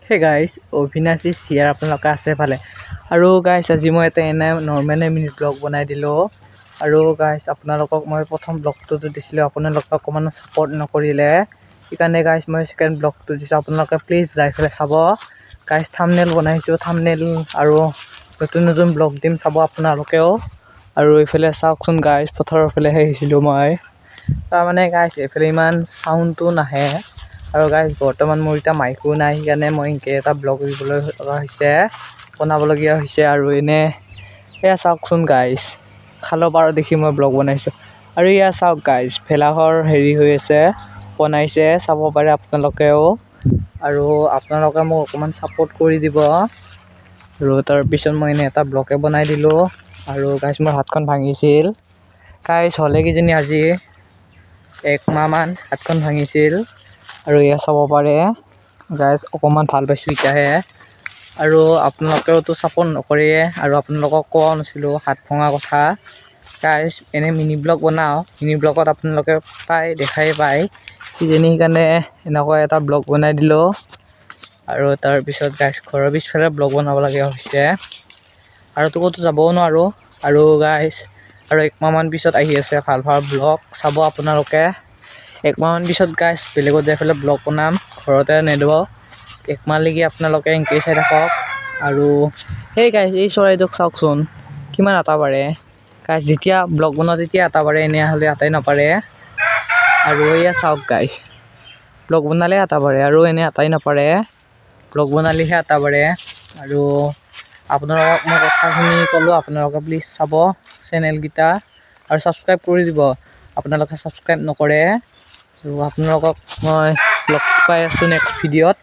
Hey guys, Abinash is here আপোনালোকে আছে ভালে আৰু গাইছ আজি মই এটা এনে নৰ্মেল মিনি ব্লগ বনাই দিলো আৰু গাইছ আপোনালোকক মই প্ৰথম ব্লগটো দিছিলো আপোনালোকে অকমান সাপোৰ্ট নকৰিলে ইকাৰণে গাইছ মই সেকেন্ড ব্লগটো দিছো আপোনালোকে প্লিজ যাই ফেলে চাব গাইছ থাম্বনেল বনাইছো থাম্বনেল আৰু নতুন ব্লগ দিম চাব আপোনালোকেও আৰু ইফালে চাওকচোন গাইছ পথাৰৰ ফালে আহিছিলো মই তাৰ মানে গাইছ ইফালে ইমান সাউণ্ডটো নাহে আৰু গাইছ বৰ্তমান মোৰ এটা মাইকো নাই সেইকাৰণে মই ইনকে এটা ব্লগ দিবলৈ বনাবলগীয়া হৈছে আৰু এনে এয়া চাওকচোন গাইছ খালো পাৰ দেখি মই ব্লগ বনাইছো আৰু এয়া চাওক গাইছ ভেলাঘৰ হেৰি হৈ আছে বনাইছে চাব পাৰে আপোনালোকেও আৰু আপোনালোকে মোক অকমান সাপোৰ্ট কৰি দিব আৰু তাৰ পিছত মই এনে এটা ব্লগে বনাই দিলো আৰু গাইছ মোৰ হাতখন ভাঙিছিল গাইছ হলে কিজনী আজি 1 মাহ মান হাতখন ভাঙিছিল আৰু এয়া চাব পাৰে গাইছ অকমান ভাল পাইছো ইটাহে আৰু আপোনালোকেওতো সাপোৰ্ট নকৰে আৰু আপোনালোকক কোৱা নাছিলো হাত ভঙা কথা গাইছ এনে মিনি ব্লগ বনাও মিনি ব্লগত আপোনালোকে পাই দেখাই পায় কিজনী কাৰণে এনেকুৱা এটা ব্লগ বনাই দিলো আৰু তাৰ পিছত গাইছ ঘৰৰ পিছফালে ব্লগ বনাব লাগে হৈছে আৰু তো কতো যাবও নোৱাৰো আৰু গাইছ আৰু 1 মাহ মান পিছত আহি আছে ভাল ব্লগ চাব আপোনালোকে 1 মাহ মান পিছত গাইছ বেলেগত যাই ফেলে ব্লগ বনাম ঘৰতে নেদব 1 মাহ লাগি আপোনালোকে এনকে চাই থাকক আৰু হেই গাইছ এই চৰাইটোক চাওকচোন কিমান আটা পাৰে গাইছ যেতিয়া ব্লগ বনাও তেতিয়া আটা পাৰে এনে হলে আটাই নপাৰে আৰু এয়া চাওক গাইছ ব্লগ বনালে আটা পাৰে আৰু এনে আটাই নপাৰে ব্লগ বনালেহে আটা পাৰে আৰু আপোনালোকক মই কথাখিনি ক'লো আপোনালোকে প্লিজ চাব চেনেল গিটা আৰু সাবস্ক্ৰাইব কৰি দিব আপোনালোকে সাবস্ক্ৰাইব নকৰে আৰু আপোনালোকক মই লগ পাই আছো নেক্সট ভিডিঅ'ত